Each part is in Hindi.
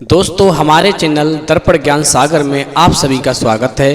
दोस्तों हमारे चैनल दर्पण ज्ञान सागर में आप सभी का स्वागत है।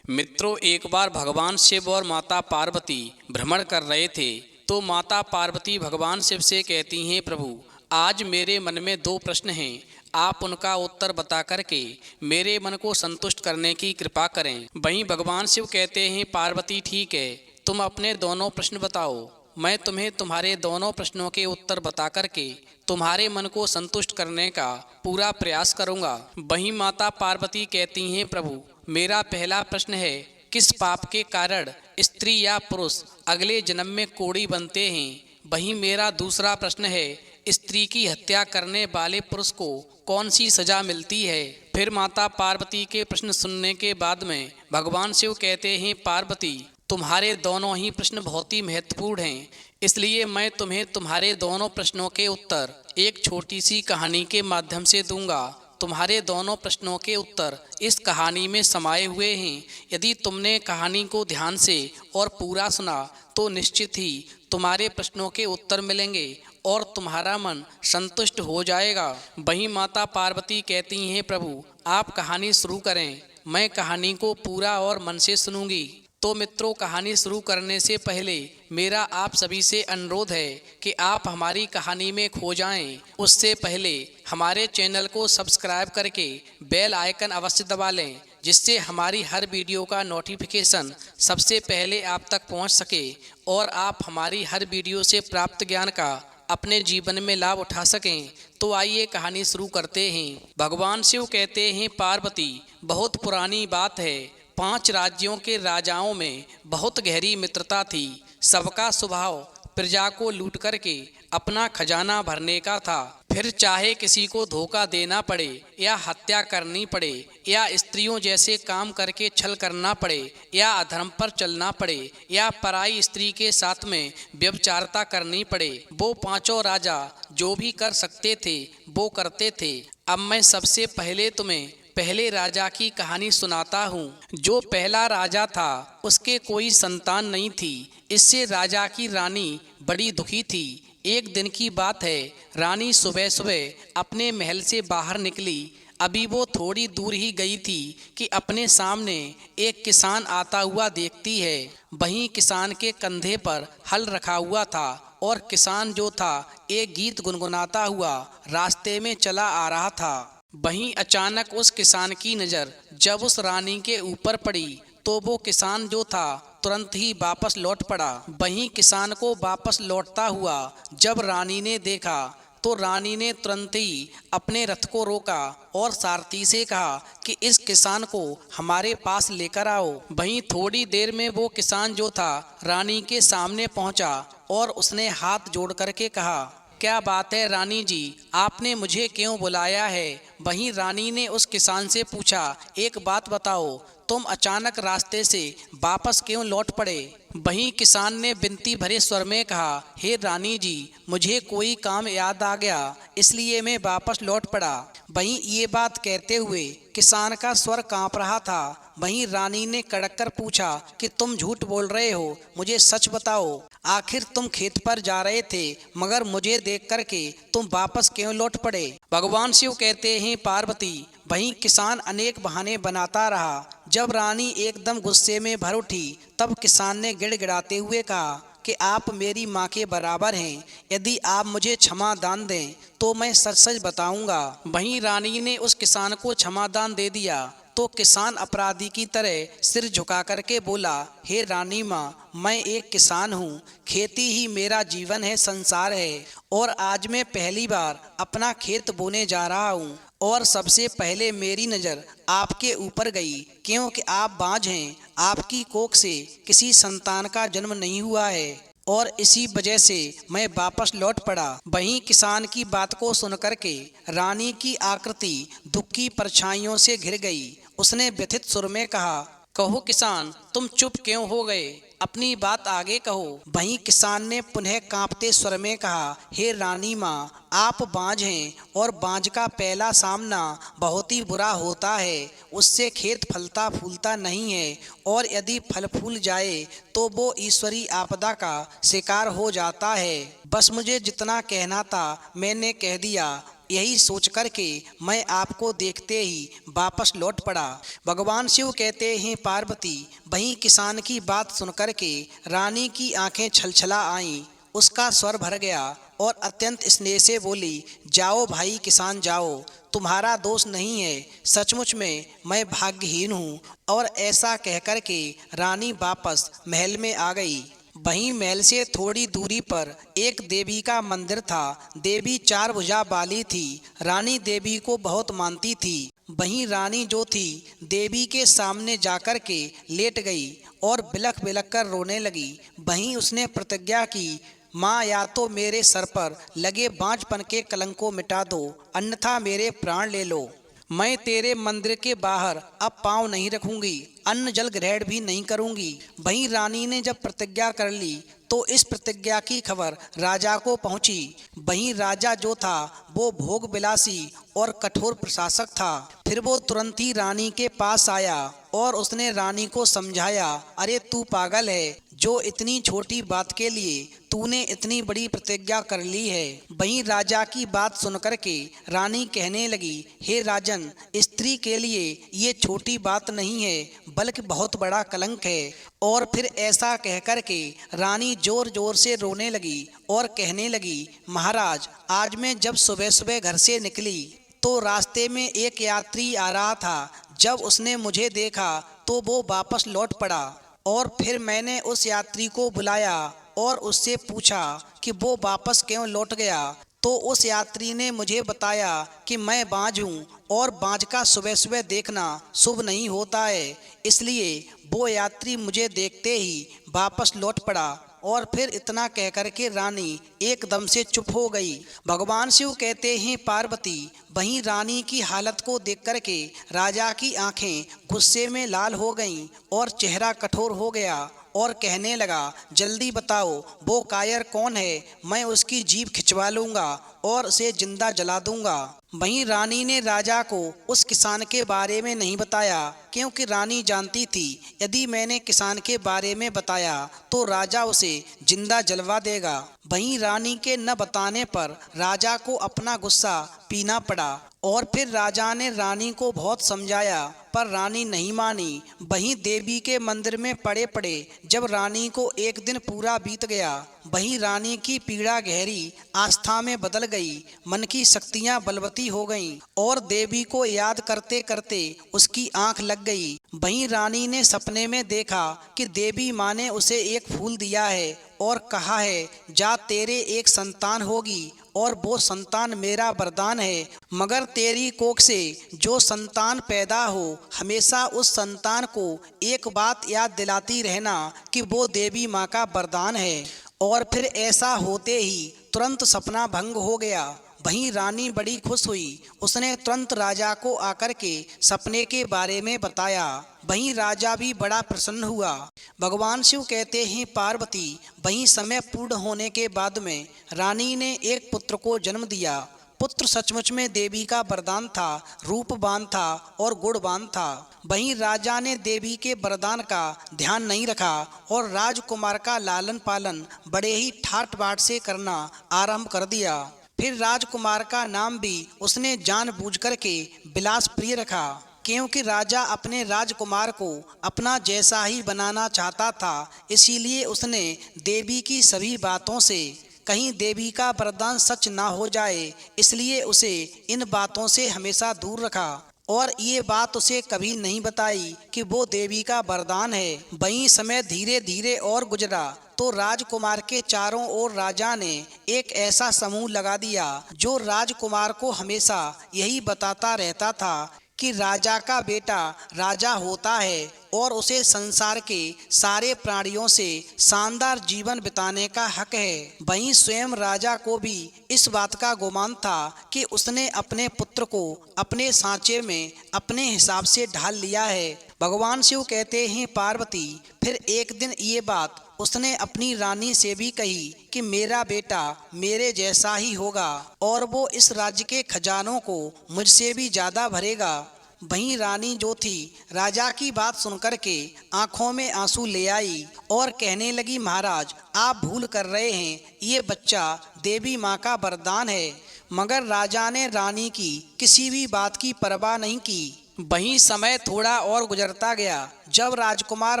मित्रों, एक बार भगवान शिव और माता पार्वती भ्रमण कर रहे थे तो माता पार्वती भगवान शिव से कहती हैं, प्रभु आज मेरे मन में दो प्रश्न हैं, आप उनका उत्तर बता करके मेरे मन को संतुष्ट करने की कृपा करें। वहीं भगवान शिव कहते हैं, पार्वती ठीक है, तुम अपने दोनों प्रश्न बताओ, मैं तुम्हें तुम्हारे दोनों प्रश्नों के उत्तर बता करके तुम्हारे मन को संतुष्ट करने का पूरा प्रयास करूंगा। वहीं माता पार्वती कहती हैं, प्रभु मेरा पहला प्रश्न है, किस पाप के कारण स्त्री या पुरुष अगले जन्म में कोढ़ी बनते हैं। वहीं मेरा दूसरा प्रश्न है, स्त्री की हत्या करने वाले पुरुष को कौन सी सजा मिलती है। फिर माता पार्वती के प्रश्न सुनने के बाद में भगवान शिव कहते हैं, पार्वती तुम्हारे दोनों ही प्रश्न बहुत ही महत्वपूर्ण हैं, इसलिए मैं तुम्हें तुम्हारे दोनों प्रश्नों के उत्तर एक छोटी सी कहानी के माध्यम से दूंगा। तुम्हारे दोनों प्रश्नों के उत्तर इस कहानी में समाये हुए हैं। यदि तुमने कहानी को ध्यान से और पूरा सुना तो निश्चित ही तुम्हारे प्रश्नों के उत्तर मिलेंगे और तुम्हारा मन संतुष्ट हो जाएगा। वहीं माता पार्वती कहती हैं, प्रभु आप कहानी शुरू करें, मैं कहानी को पूरा और मन से सुनूंगी। तो मित्रों, कहानी शुरू करने से पहले मेरा आप सभी से अनुरोध है कि आप हमारी कहानी में खो जाएं। उससे पहले हमारे चैनल को सब्सक्राइब करके बेल आइकन अवश्य दबा लें, जिससे हमारी हर वीडियो का नोटिफिकेशन सबसे पहले आप तक पहुंच सके और आप हमारी हर वीडियो से प्राप्त ज्ञान का अपने जीवन में लाभ उठा सकें। तो आइए कहानी शुरू करते हैं। भगवान शिव कहते हैं, पार्वती बहुत पुरानी बात है, 5 राज्यों के राजाओं में बहुत गहरी मित्रता थी। सबका स्वभाव प्रजा को लूट करके अपना खजाना भरने का था। फिर चाहे किसी को धोखा देना पड़े या हत्या करनी पड़े या स्त्रियों जैसे काम करके छल करना पड़े या अधर्म पर चलना पड़े या पराई स्त्री के साथ में व्यभिचारता करनी पड़े, वो 5 राजा जो भी कर सकते थे वो करते थे। अब मैं सबसे पहले तुम्हें पहले राजा की कहानी सुनाता हूँ। जो पहला राजा था उसके कोई संतान नहीं थी। इससे राजा की रानी बड़ी दुखी थी। एक दिन की बात है, रानी सुबह सुबह अपने महल से बाहर निकली। अभी वो थोड़ी दूर ही गई थी कि अपने सामने एक किसान आता हुआ देखती है। वहीं किसान के कंधे पर हल रखा हुआ था और किसान जो था एक गीत गुनगुनाता हुआ रास्ते में चला आ रहा था। वहीं अचानक उस किसान की नज़र जब उस रानी के ऊपर पड़ी तो वो किसान जो था तुरंत ही वापस लौट पड़ा। वहीं किसान को वापस लौटता हुआ जब रानी ने देखा तो रानी ने तुरंत ही अपने रथ को रोका और सारथी से कहा कि इस किसान को हमारे पास लेकर आओ। वहीं थोड़ी देर में वो किसान जो था रानी के सामने पहुंचा और उसने हाथ जोड़ करके कहा, क्या बात है रानी जी, आपने मुझे क्यों बुलाया है। वहीं रानी ने उस किसान से पूछा, एक बात बताओ, तुम अचानक रास्ते से वापस क्यों लौट पड़े। वहीं किसान ने विनती भरे स्वर में कहा, हे रानी जी, मुझे कोई काम याद आ गया इसलिए मैं वापस लौट पड़ा। वहीं ये बात कहते हुए किसान का स्वर कांप रहा था। वहीं रानी ने कड़क कर पूछा कि तुम झूठ बोल रहे हो, मुझे सच बताओ, आखिर तुम खेत पर जा रहे थे मगर मुझे देख करके तुम वापस क्यों लौट पड़े। भगवान शिव कहते हैं, पार्वती वहीं किसान अनेक बहाने बनाता रहा। जब रानी एकदम गुस्से में भर उठी तब किसान ने गिड़गिड़ाते हुए कहा कि आप मेरी माँ के बराबर हैं, यदि आप मुझे क्षमा दान दें तो मैं सच सच बताऊंगा। वहीं रानी ने उस किसान को क्षमा दान दे दिया तो किसान अपराधी की तरह सिर झुका करके बोला, हे रानी माँ, मैं एक किसान हूँ, खेती ही मेरा जीवन है, संसार है और आज मैं पहली बार अपना खेत बोने जा रहा हूँ और सबसे पहले मेरी नज़र आपके ऊपर गई क्योंकि आप बाँझ हैं, आपकी कोख से किसी संतान का जन्म नहीं हुआ है और इसी वजह से मैं वापस लौट पड़ा। वहीं किसान की बात को सुनकर के रानी की आकृति दुख की परछाइयों से घिर गई। उसने व्यथित सुर में कहा, कहो किसान, तुम चुप क्यों हो गए, अपनी बात आगे कहो। वहीं किसान ने पुनः कांपते स्वर में कहा, हे रानी माँ, आप बाँझ हैं और बाँझ का पहला सामना बहुत ही बुरा होता है, उससे खेत फलता फूलता नहीं है और यदि फल फूल जाए तो वो ईश्वरी आपदा का शिकार हो जाता है। बस मुझे जितना कहना था मैंने कह दिया यही सोच कर के मैं आपको देखते ही वापस लौट पड़ा। भगवान शिव कहते हैं पार्वती, वहीं किसान की बात सुनकर के रानी की आंखें छलछला आईं, उसका स्वर भर गया और अत्यंत स्नेह से बोली, जाओ भाई किसान जाओ, तुम्हारा दोष नहीं है, सचमुच में मैं भाग्यहीन हूँ। और ऐसा कहकर के रानी वापस महल में आ गई। वहीं महल से थोड़ी दूरी पर एक देवी का मंदिर था। देवी 4 भुजा वाली थी। रानी देवी को बहुत मानती थी। वहीं रानी जो थी देवी के सामने जाकर के लेट गई और बिलख बिलख कर रोने लगी। वहीं उसने प्रतिज्ञा की, माँ या तो मेरे सर पर लगे बांझपन के कलंक को मिटा दो, अन्यथा मेरे प्राण ले लो। मैं तेरे मंदिर के बाहर अब पाँव नहीं रखूंगी, अन्न जल ग्रहण भी नहीं करूंगी। वहीं रानी ने जब प्रतिज्ञा कर ली तो इस प्रतिज्ञा की खबर राजा को पहुंची। वहीं राजा जो था वो भोग विलासी और कठोर प्रशासक था। फिर वो तुरंत ही रानी के पास आया और उसने रानी को समझाया, अरे तू पागल है, जो इतनी छोटी बात के लिए तूने इतनी बड़ी प्रतिज्ञा कर ली है। वहीं राजा की बात सुनकर के रानी कहने लगी, हे राजन, स्त्री के लिए ये छोटी बात नहीं है बल्कि बहुत बड़ा कलंक है। और फिर ऐसा कहकर के रानी जोर जोर से रोने लगी और कहने लगी, महाराज, आज मैं जब सुबह सुबह घर से निकली तो रास्ते में एक यात्री आ रहा था। जब उसने मुझे देखा तो वो वापस लौट पड़ा और फिर मैंने उस यात्री को बुलाया और उससे पूछा कि वो वापस क्यों लौट गया। तो उस यात्री ने मुझे बताया कि मैं बाँझ हूँ और बाँझ का सुबह सुबह देखना शुभ नहीं होता है, इसलिए वो यात्री मुझे देखते ही वापस लौट पड़ा। और फिर इतना कहकर के रानी एकदम से चुप हो गई। भगवान शिव कहते हैं पार्वती, वहीं रानी की हालत को देख कर के राजा की आंखें गुस्से में लाल हो गईं और चेहरा कठोर हो गया और कहने लगा, जल्दी बताओ वो कायर कौन है, मैं उसकी जीभ खिंचवा लूँगा और उसे जिंदा जला दूंगा। वहीं रानी ने राजा को उस किसान के बारे में नहीं बताया, क्योंकि रानी जानती थी यदि मैंने किसान के बारे में बताया तो राजा उसे जिंदा जलवा देगा। वहीं रानी के न बताने पर राजा को अपना गुस्सा पीना पड़ा और फिर राजा ने रानी को बहुत समझाया पर रानी नहीं मानी। वहीं देवी के मंदिर में पड़े पड़े जब रानी को एक दिन पूरा बीत गया, वहीं रानी की पीड़ा गहरी आस्था में बदल गई, मन की शक्तियां बलवती हो गईं और देवी को याद करते करते उसकी आंख लग गई। वहीं रानी ने सपने में देखा कि देवी माँ ने उसे एक फूल दिया है और कहा है, जा तेरे एक संतान होगी और वो संतान मेरा वरदान है, मगर तेरी कोख से जो संतान पैदा हो हमेशा उस संतान को एक बात याद दिलाती रहना कि वो देवी माँ का वरदान है। और फिर ऐसा होते ही तुरंत सपना भंग हो गया। वहीं रानी बड़ी खुश हुई, उसने तुरंत राजा को आकर के सपने के बारे में बताया। वहीं राजा भी बड़ा प्रसन्न हुआ। भगवान शिव कहते हैं पार्वती, वहीं समय पूर्ण होने के बाद में रानी ने एक पुत्र को जन्म दिया। पुत्र सचमुच में देवी का वरदान था, रूपवान था और गुणवान था। वहीं राजा ने देवी के वरदान का ध्यान नहीं रखा और राजकुमार का लालन पालन बड़े ही ठाट बाट से करना आरंभ कर दिया। फिर राजकुमार का नाम भी उसने जानबूझकर के विलास प्रिय रखा, क्योंकि राजा अपने राजकुमार को अपना जैसा ही बनाना चाहता था। इसीलिए उसने देवी की सभी बातों से कहीं देवी का वरदान सच ना हो जाए, इसलिए उसे इन बातों से हमेशा दूर रखा और ये बात उसे कभी नहीं बताई कि वो देवी का वरदान है। वहीं समय धीरे धीरे और गुजरा तो राजकुमार के चारों ओर राजा ने एक ऐसा समूह लगा दिया जो राजकुमार को हमेशा यही बताता रहता था कि राजा का बेटा राजा होता है और उसे संसार के सारे प्राणियों से शानदार जीवन बिताने का हक है। वहीं स्वयं राजा को भी इस बात का गुमान था कि उसने अपने पुत्र को अपने सांचे में अपने हिसाब से ढाल लिया है। भगवान शिव कहते हैं पार्वती, फिर एक दिन ये बात उसने अपनी रानी से भी कही कि मेरा बेटा मेरे जैसा ही होगा और वो इस राज्य के खजानों को मुझसे भी ज़्यादा भरेगा। वहीं रानी जो थी राजा की बात सुनकर के आंखों में आंसू ले आई और कहने लगी, महाराज आप भूल कर रहे हैं, ये बच्चा देवी माँ का वरदान है। मगर राजा ने रानी की किसी भी बात की परवाह नहीं की। वहीं समय थोड़ा और गुजरता गया। जब राजकुमार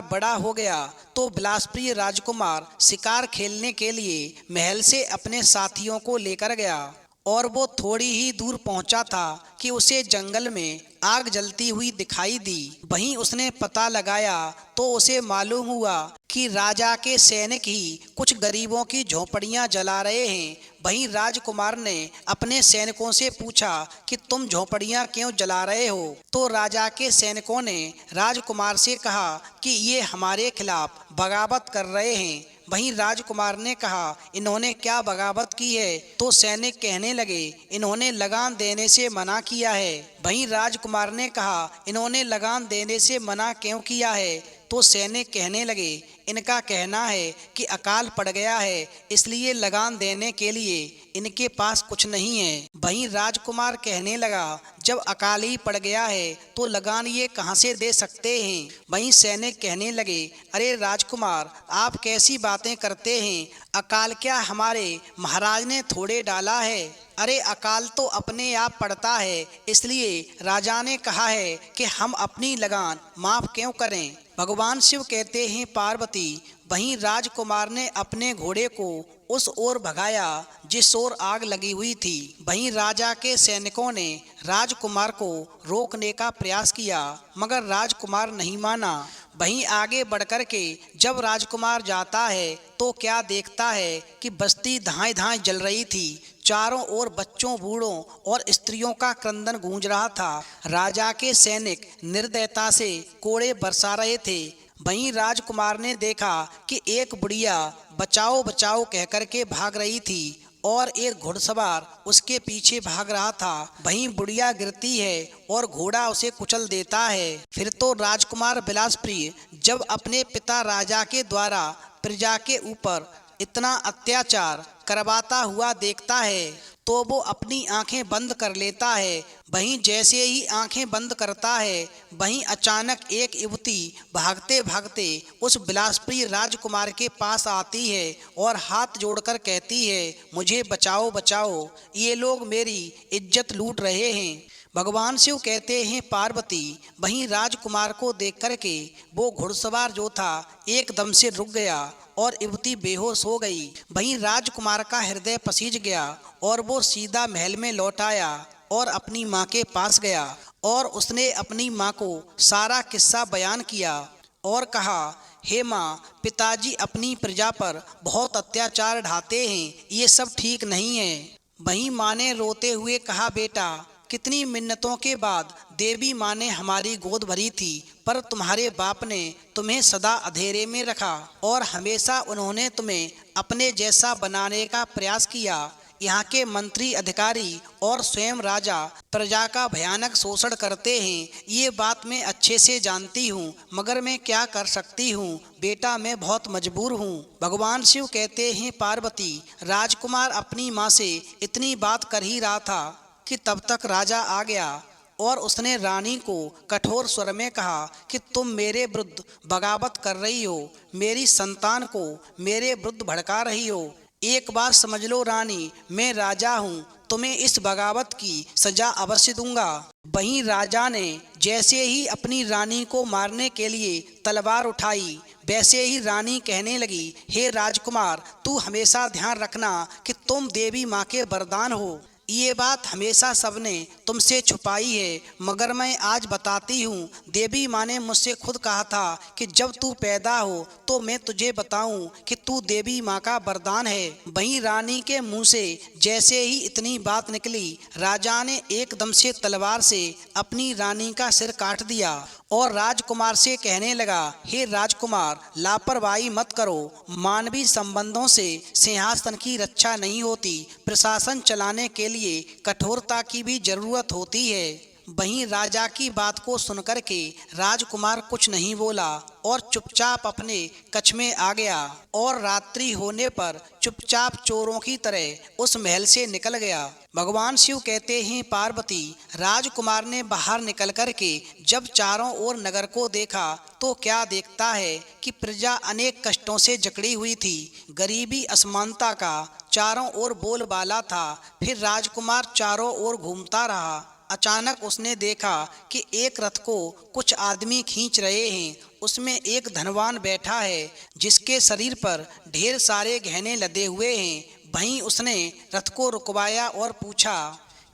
बड़ा हो गया तो बिलासप्रिय राजकुमार शिकार खेलने के लिए महल से अपने साथियों को लेकर गया और वो थोड़ी ही दूर पहुंचा था कि उसे जंगल में आग जलती हुई दिखाई दी। वहीं उसने पता लगाया तो उसे मालूम हुआ कि राजा के सैनिक ही कुछ गरीबों की झोपड़ियां जला रहे हैं। वहीं राजकुमार ने अपने सैनिकों से पूछा कि तुम झोपड़ियां क्यों जला रहे हो? तो राजा के सैनिकों ने राजकुमार से कहा कि ये हमारे खिलाफ बगावत कर रहे हैं। वहीं राजकुमार ने कहा, इन्होंने क्या बगावत की है? तो सैनिक कहने लगे, इन्होंने लगान देने से मना किया है। वहीं राजकुमार ने कहा, इन्होंने लगान देने से मना क्यों किया है? तो सैनिक कहने लगे, इनका कहना है कि अकाल पड़ गया है, इसलिए लगान देने के लिए इनके पास कुछ नहीं है। वहीं राजकुमार कहने लगा, जब अकाल ही पड़ गया है तो लगान ये कहाँ से दे सकते हैं? वहीं सैनिक कहने लगे, अरे राजकुमार, आप कैसी बातें करते हैं? अकाल क्या हमारे महाराज ने थोड़े डाला है? अरे अकाल तो अपने आप पड़ता है, इसलिए राजा ने कहा है कि हम अपनी लगान माफ क्यों करें? भगवान शिव कहते हैं, पार्वती, वहीं राजकुमार ने अपने घोड़े को उस ओर भगाया जिस ओर आग लगी हुई थी। वहीं राजा के सैनिकों ने राजकुमार को रोकने का प्रयास किया, मगर राजकुमार नहीं माना। वहीं आगे बढ़कर के जब राजकुमार जाता है तो क्या देखता है कि बस्ती धाएं धाएं जल रही थी। चारों ओर बच्चों, बूढ़ों और स्त्रियों का क्रंदन गूंज रहा था। राजा के सैनिक निर्दयता से कोड़े बरसा रहे थे। वहीं राजकुमार ने देखा कि एक बुढ़िया बचाओ बचाओ कहकर के भाग रही थी और एक घुड़सवार उसके पीछे भाग रहा था। वहीं बुढ़िया गिरती है और घोड़ा उसे कुचल देता है। फिर तो राजकुमार बिलासप्रिय जब अपने पिता राजा के द्वारा प्रजा के ऊपर इतना अत्याचार करवाता हुआ देखता है तो वो अपनी आंखें बंद कर लेता है। वहीं जैसे ही आंखें बंद करता है, वहीं अचानक एक युवती भागते भागते उस बिलासप्रिय राजकुमार के पास आती है और हाथ जोड़कर कहती है, मुझे बचाओ बचाओ, ये लोग मेरी इज्जत लूट रहे हैं। भगवान शिव कहते हैं, पार्वती, वहीं राजकुमार को देख कर के वो घुड़सवार जो था एकदम से रुक गया और युवती बेहोश हो गई। वहीं राजकुमार का हृदय पसीज गया और वो सीधा महल में लौट आया और अपनी माँ के पास गया और उसने अपनी माँ को सारा किस्सा बयान किया और कहा, हे माँ, पिताजी अपनी प्रजा पर बहुत अत्याचार ढाते हैं, ये सब ठीक नहीं है। वहीं माँ ने रोते हुए कहा, बेटा, कितनी मिन्नतों के बाद देवी माँ ने हमारी गोद भरी थी, पर तुम्हारे बाप ने तुम्हें सदा अंधेरे में रखा और हमेशा उन्होंने तुम्हें अपने जैसा बनाने का प्रयास किया। यहाँ के मंत्री, अधिकारी और स्वयं राजा प्रजा का भयानक शोषण करते हैं, ये बात मैं अच्छे से जानती हूँ, मगर मैं क्या कर सकती हूँ बेटा, मैं बहुत मजबूर हूँ। भगवान शिव कहते हैं, पार्वती, राजकुमार अपनी माँ से इतनी बात कर ही रहा था कि तब तक राजा आ गया और उसने रानी को कठोर स्वर में कहा कि तुम मेरे विरुद्ध बगावत कर रही हो, मेरी संतान को मेरे विरुद्ध भड़का रही हो। एक बार समझ लो रानी, मैं राजा हूँ, तुम्हें इस बगावत की सजा अवश्य दूंगा। वहीं राजा ने जैसे ही अपनी रानी को मारने के लिए तलवार उठाई, वैसे ही रानी कहने लगी, हे राजकुमार, तू हमेशा ध्यान रखना कि तुम देवी माँ के वरदान हो। ये बात हमेशा सबने तुमसे छुपाई है, मगर मैं आज बताती हूँ। देवी माँ ने मुझसे खुद कहा था कि जब तू पैदा हो तो मैं तुझे बताऊँ कि तू देवी माँ का वरदान है। वहीं रानी के मुंह से जैसे ही इतनी बात निकली, राजा ने एकदम से तलवार से अपनी रानी का सिर काट दिया और राजकुमार से कहने लगा, हे राजकुमार, लापरवाही मत करो। मानवीय संबंधों से सिंहासन की रक्षा नहीं होती, प्रशासन चलाने के लिए कठोरता की भी जरूरत होती है। वहीं राजा की बात को सुनकर के राजकुमार कुछ नहीं बोला और चुपचाप अपने कक्ष में आ गया और रात्रि होने पर चुपचाप चोरों की तरह उस महल से निकल गया। भगवान शिव कहते हैं, पार्वती, राजकुमार ने बाहर निकल कर के जब चारों ओर नगर को देखा तो क्या देखता है कि प्रजा अनेक कष्टों से जकड़ी हुई थी। गरीबी, असमानता का चारों ओर बोलबाला था। फिर राजकुमार चारों ओर घूमता रहा। अचानक उसने देखा कि एक रथ को कुछ आदमी खींच रहे हैं। उसमें एक धनवान बैठा है जिसके शरीर पर ढेर सारे गहने लदे हुए हैं। वहीं उसने रथ को रुकवाया और पूछा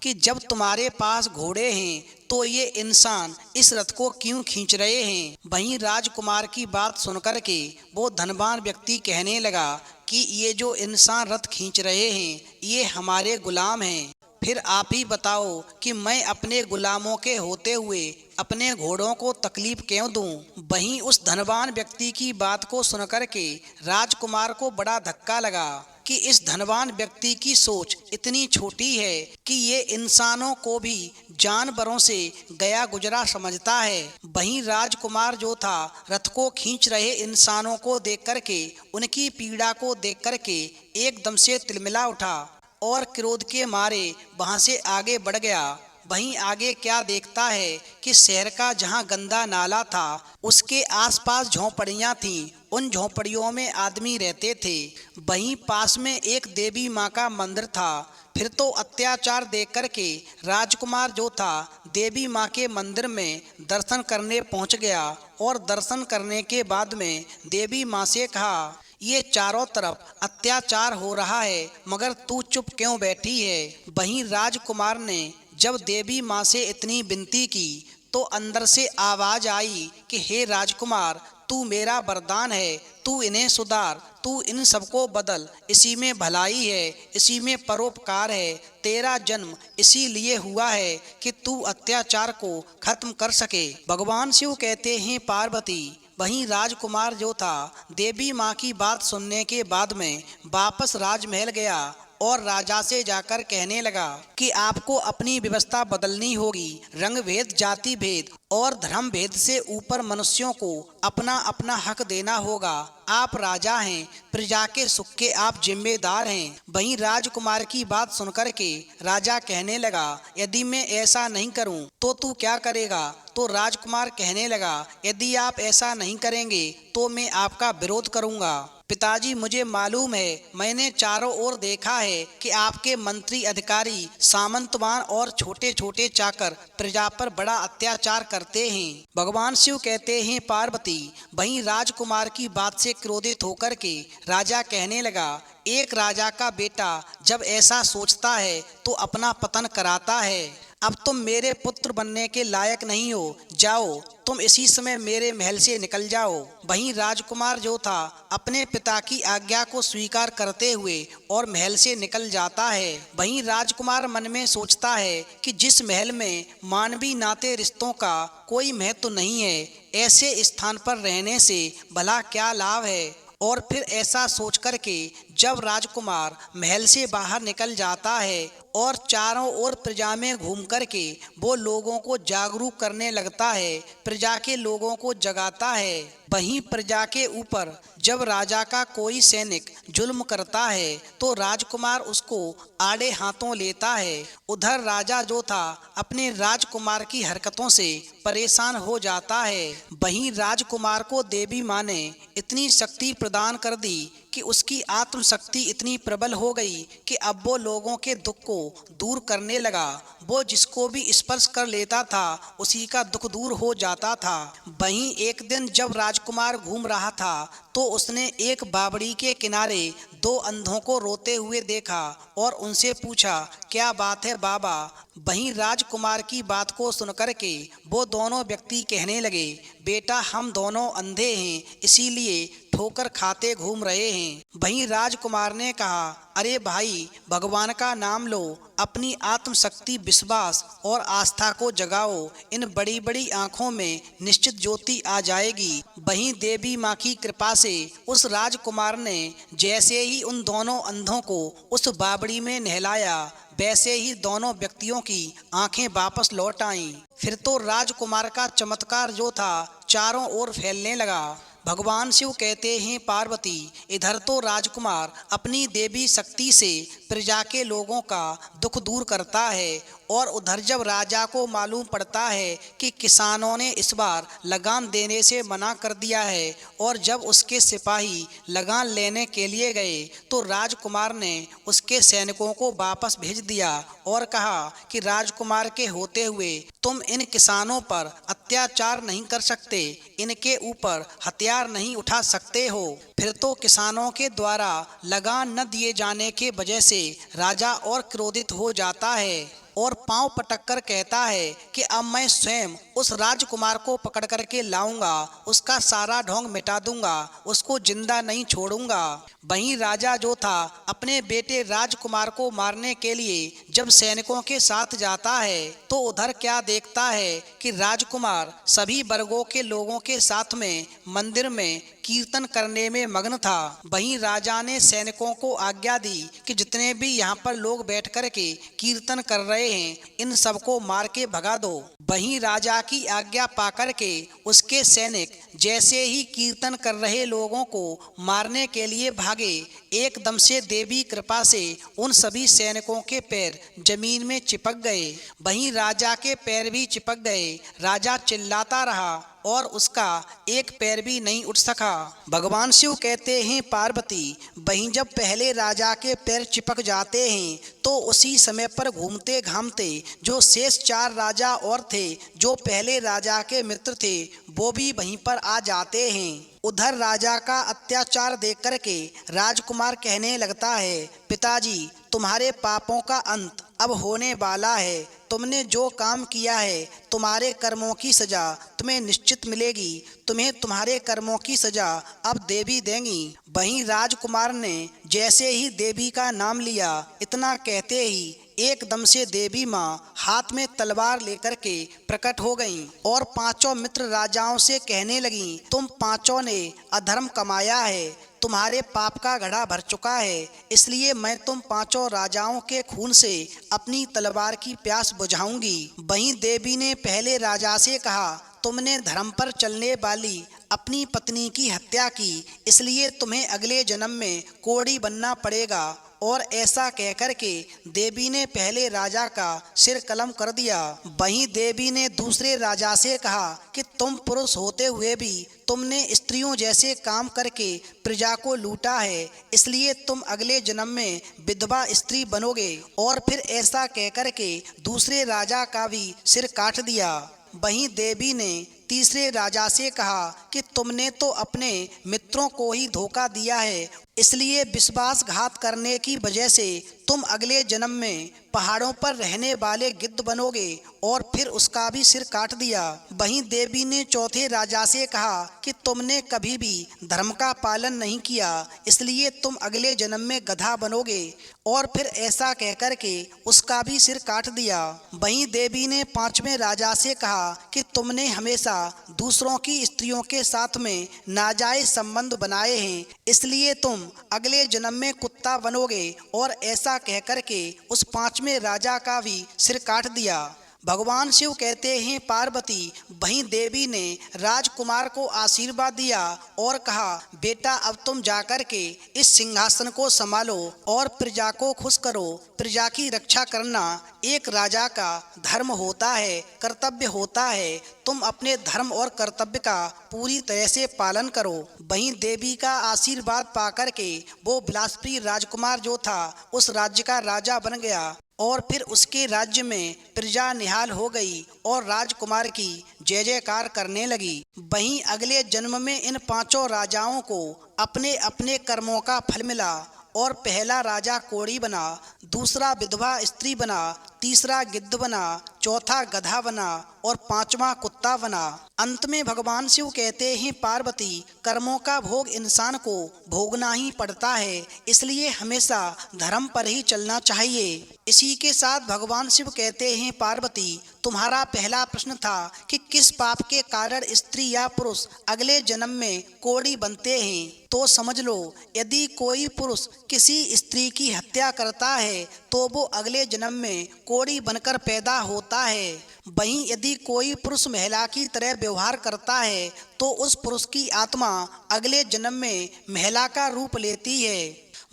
कि जब तुम्हारे पास घोड़े हैं तो ये इंसान इस रथ को क्यों खींच रहे हैं। वहीं राजकुमार की बात सुनकर के वो धनवान व्यक्ति कहने लगा कि ये जो इंसान रथ खींच रहे हैं ये हमारे गुलाम हैं। फिर आप ही बताओ कि मैं अपने गुलामों के होते हुए अपने घोड़ों को तकलीफ क्यों दूं। वहीं उस धनवान व्यक्ति की बात को सुनकर के राजकुमार को बड़ा धक्का लगा कि इस धनवान व्यक्ति की सोच इतनी छोटी है कि ये इंसानों को भी जानवरों से गया गुजरा समझता है। वहीं राजकुमार जो था रथ को खींच रहे इंसानों को देख करके, उनकी पीड़ा को देख करके एकदम से तिलमिला उठा और क्रोध के मारे वहां से आगे बढ़ गया। वहीं आगे क्या देखता है कि शहर का जहां गंदा नाला था उसके आसपास झोंपड़ियां थीं। उन झोंपड़ियों में आदमी रहते थे। वहीं पास में एक देवी माँ का मंदिर था। फिर तो अत्याचार देख करके राजकुमार जो था देवी माँ के मंदिर में दर्शन करने पहुंच गया और दर्शन करने के बाद में देवी माँ से कहा, ये चारों तरफ अत्याचार हो रहा है मगर तू चुप क्यों बैठी है। वहीं राजकुमार ने जब देवी माँ से इतनी विनती की तो अंदर से आवाज आई कि हे राजकुमार, तू मेरा वरदान है, तू इन्हें सुधार, तू इन सबको बदल, इसी में भलाई है, इसी में परोपकार है। तेरा जन्म इसीलिए हुआ है कि तू अत्याचार को खत्म कर सके। भगवान शिव कहते हैं पार्वती। वहीं राजकुमार जो था देवी माँ की बात सुनने के बाद में वापस राजमहल गया और राजा से जाकर कहने लगा कि आपको अपनी व्यवस्था बदलनी होगी। रंग भेद, जाति भेद और धर्म भेद से ऊपर मनुष्यों को अपना अपना हक देना होगा। आप राजा हैं, प्रजा के सुख के आप जिम्मेदार हैं। वहीं राजकुमार की बात सुनकर के राजा कहने लगा, यदि मैं ऐसा नहीं करूं तो तू क्या करेगा। तो राजकुमार कहने लगा, यदि आप ऐसा नहीं करेंगे तो मैं आपका विरोध करूंगा। पिताजी, मुझे मालूम है, मैंने चारों ओर देखा है कि आपके मंत्री, अधिकारी, सामंतवान और छोटे छोटे चाकर प्रजा पर बड़ा अत्याचार करते हैं। भगवान शिव कहते हैं पार्वती। वहीं राजकुमार की बात से क्रोधित होकर के राजा कहने लगा, एक राजा का बेटा जब ऐसा सोचता है तो अपना पतन कराता है। अब तुम मेरे पुत्र बनने के लायक नहीं हो, जाओ तुम इसी समय मेरे महल से निकल जाओ। वहीं राजकुमार जो था अपने पिता की आज्ञा को स्वीकार करते हुए और महल से निकल जाता है। वहीं राजकुमार मन में सोचता है कि जिस महल में मानवीय नाते रिश्तों का कोई महत्व नहीं है, ऐसे स्थान पर रहने से भला क्या लाभ है। और फिर ऐसा सोच करके जब राजकुमार महल से बाहर निकल जाता है और चारों ओर प्रजा में घूम करके वो लोगों को जागरूक करने लगता है, प्रजा के लोगों को जगाता है। वहीं प्रजा के ऊपर जब राजा का कोई सैनिक जुल्म करता है तो राजकुमार उसको आड़े हाथों लेता है। उधर राजा जो था अपने राजकुमार की हरकतों से परेशान हो जाता है। वहीं राजकुमार को देवी माँ ने इतनी शक्ति प्रदान कर दी कि उसकी आत्मशक्ति इतनी प्रबल हो गई कि अब वो लोगों के दुख को दूर करने लगा। वो जिसको भी स्पर्श कर लेता था उसी का दुख दूर हो जाता था। वहीं एक दिन जब राजकुमार घूम रहा था तो उसने एक बावड़ी के किनारे दो अंधों को रोते हुए देखा और उनसे पूछा, क्या बात है बाबा। वहीं राजकुमार की बात को सुनकर के वो दोनों व्यक्ति कहने लगे, बेटा हम दोनों अंधे हैं इसीलिए ठोकर खाते घूम रहे हैं। वहीं राजकुमार ने कहा, अरे भाई भगवान का नाम लो, अपनी आत्मशक्ति, विश्वास और आस्था को जगाओ, इन बड़ी बड़ी आंखों में निश्चित ज्योति आ जाएगी। वहीं देवी माँ की कृपा से उस राजकुमार ने जैसे ही उन दोनों अंधों को उस बावड़ी में नहलाया वैसे ही दोनों व्यक्तियों की आंखें वापस लौट आईं। फिर तो राजकुमार का चमत्कार जो था चारों ओर फैलने लगा। भगवान शिव कहते हैं पार्वती, इधर तो राजकुमार अपनी देवी शक्ति से प्रजा के लोगों का दुख दूर करता है और उधर जब राजा को मालूम पड़ता है कि किसानों ने इस बार लगान देने से मना कर दिया है और जब उसके सिपाही लगान लेने के लिए गए तो राजकुमार ने उसके सैनिकों को वापस भेज दिया और कहा कि राजकुमार के होते हुए तुम इन किसानों पर अत्याचार नहीं कर सकते, इनके ऊपर हथियार नहीं उठा सकते हो। फिर तो किसानों के द्वारा लगान न दिए जाने के वजह से राजा और क्रोधित हो जाता है और पांव पटक कर कहता है कि अब मैं स्वयं उस राजकुमार को पकड़ कर के लाऊंगा, उसका सारा ढोंग मिटा दूंगा, उसको जिंदा नहीं छोड़ूंगा। वहीं राजा जो था अपने बेटे राजकुमार को मारने के लिए जब सैनिकों के साथ जाता है तो उधर क्या देखता है कि राजकुमार सभी वर्गों के लोगों के साथ में मंदिर में कीर्तन करने में मग्न था। वहीं राजा ने सैनिकों को आज्ञा दी कि जितने भी यहाँ पर लोग बैठ कर के कीर्तन कर रहे हैं इन सबको मार के भगा दो। वहीं राजा की आज्ञा पाकर के उसके सैनिक जैसे ही कीर्तन कर रहे लोगों को मारने के लिए भागे, एकदम से देवी कृपा से उन सभी सैनिकों के पैर जमीन में चिपक गए। वहीं राजा के पैर भी चिपक गए। राजा चिल्लाता रहा और उसका एक पैर भी नहीं उठ सका। भगवान शिव कहते हैं पार्वती, वहीं जब पहले राजा के पैर चिपक जाते हैं तो उसी समय पर घूमते घामते जो शेष 4 राजा और थे जो पहले राजा के मित्र थे वो भी वहीं पर आ जाते हैं। उधर राजा का अत्याचार देख कर के राजकुमार कहने लगता है, पिताजी तुम्हारे पापों का अंत अब होने वाला है। तुमने जो काम किया है तुम्हारे कर्मों की सजा तुम्हें निश्चित मिलेगी। तुम्हें तुम्हारे कर्मों की सजा अब देवी देंगी। वहीं राजकुमार ने जैसे ही देवी का नाम लिया, इतना कहते ही एकदम से देवी माँ हाथ में तलवार लेकर के प्रकट हो गईं और 5 मित्र राजाओं से कहने लगीं, तुम 5 ने अधर्म कमाया है, तुम्हारे पाप का घड़ा भर चुका है, इसलिए मैं तुम 5 राजाओं के खून से अपनी तलवार की प्यास बुझाऊंगी। वहीं देवी ने पहले राजा से कहा, तुमने धर्म पर चलने वाली अपनी पत्नी की हत्या की, इसलिए तुम्हें अगले जन्म में कोढ़ी बनना पड़ेगा। और ऐसा कहकर के देवी ने पहले राजा का सिर कलम कर दिया। वहीं देवी ने दूसरे राजा से कहा कि तुम पुरुष होते हुए भी तुमने स्त्रियों जैसे काम करके प्रजा को लूटा है, इसलिए तुम अगले जन्म में विधवा स्त्री बनोगे। और फिर ऐसा कहकर के दूसरे राजा का भी सिर काट दिया। वहीं देवी ने तीसरे राजा से कहा कि तुमने तो अपने मित्रों को ही धोखा दिया है, इसलिए विश्वासघात करने की वजह से तुम अगले जन्म में पहाड़ों पर रहने वाले गिद्ध बनोगे। और फिर उसका भी सिर काट दिया। वहीं देवी ने चौथे राजा से कहा कि तुमने कभी भी धर्म का पालन नहीं किया, इसलिए तुम अगले जन्म में गधा बनोगे। और फिर ऐसा कहकर के उसका भी सिर काट दिया। वहीं देवी ने 5वें राजा से कहा कि तुमने हमेशा दूसरों की स्त्रियों के साथ में नाजायज संबंध बनाए हैं, इसलिए तुम अगले जन्म में कुत्ता बनोगे। और ऐसा कहकर के उस 5वें राजा का भी सिर काट दिया। भगवान शिव कहते हैं पार्वती, वहीं देवी ने राजकुमार को आशीर्वाद दिया और कहा, बेटा अब तुम जाकर के इस सिंहासन को संभालो और प्रजा को खुश करो। प्रजा की रक्षा करना एक राजा का धर्म होता है, कर्तव्य होता है। तुम अपने धर्म और कर्तव्य का पूरी तरह से पालन करो। वहीं देवी का आशीर्वाद पाकर के वो बिलासप्रिय राजकुमार जो था उस राज्य का राजा बन गया। और फिर उसके राज्य में प्रजा निहाल हो गई और राजकुमार की जय जयकार करने लगी। वहीं अगले जन्म में इन 5 राजाओं को अपने अपने कर्मों का फल मिला और पहला राजा कोढ़ी बना, दूसरा विधवा स्त्री बना, तीसरा गिद्ध बना, चौथा गधा बना और 5वां कुत्ता बना। अंत में भगवान शिव कहते हैं पार्वती, कर्मों का भोग इंसान को भोगना ही पड़ता है, इसलिए हमेशा धर्म पर ही चलना चाहिए। इसी के साथ भगवान शिव कहते हैं पार्वती, तुम्हारा पहला प्रश्न था कि किस पाप के कारण स्त्री या पुरुष अगले जन्म में कोढ़ी बनते हैं, तो समझ लो, यदि कोई पुरुष किसी स्त्री की हत्या करता है तो वो अगले जन्म में कोढ़ी बनकर पैदा होता है। वहीं यदि कोई पुरुष महिला की तरह व्यवहार करता है तो उस पुरुष की आत्मा अगले जन्म में महिला का रूप लेती है।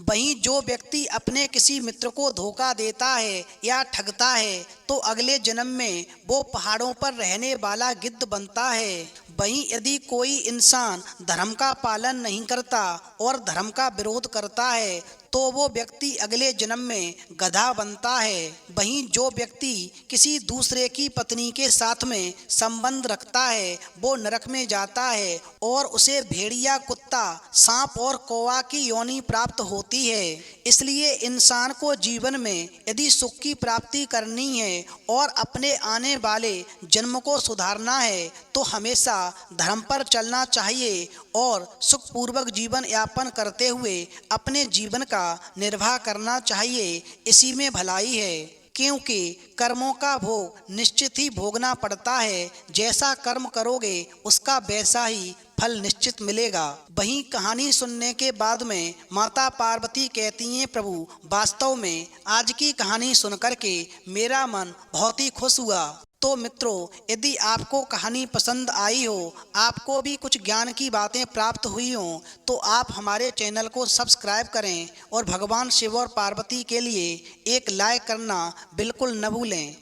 वहीं जो व्यक्ति अपने किसी मित्र को धोखा देता है या ठगता है तो अगले जन्म में वो पहाड़ों पर रहने वाला गिद्ध बनता है। वहीं यदि कोई इंसान धर्म का पालन नहीं करता और धर्म का विरोध करता है तो वो व्यक्ति अगले जन्म में गधा बनता है। वहीं जो व्यक्ति किसी दूसरे की पत्नी के साथ में संबंध रखता है वो नरक में जाता है और उसे भेड़िया, कुत्ता, सांप और कौवा की योनि प्राप्त होती है। इसलिए इंसान को जीवन में यदि सुख की प्राप्ति करनी है और अपने आने वाले जन्म को सुधारना है तो हमेशा धर्म पर चलना चाहिए और सुखपूर्वक जीवन यापन करते हुए अपने जीवन का निर्वाह करना चाहिए। इसी में भलाई है, क्योंकि कर्मों का भोग निश्चित ही भोगना पड़ता है। जैसा कर्म करोगे उसका वैसा ही फल निश्चित मिलेगा। वहीं कहानी सुनने के बाद में माता पार्वती कहती हैं, प्रभु वास्तव में आज की कहानी सुनकर के मेरा मन बहुत ही खुश हुआ। तो मित्रों, यदि आपको कहानी पसंद आई हो, आपको भी कुछ ज्ञान की बातें प्राप्त हुई हों, तो आप हमारे चैनल को सब्सक्राइब करें और भगवान शिव और पार्वती के लिए एक लाइक करना बिल्कुल न भूलें।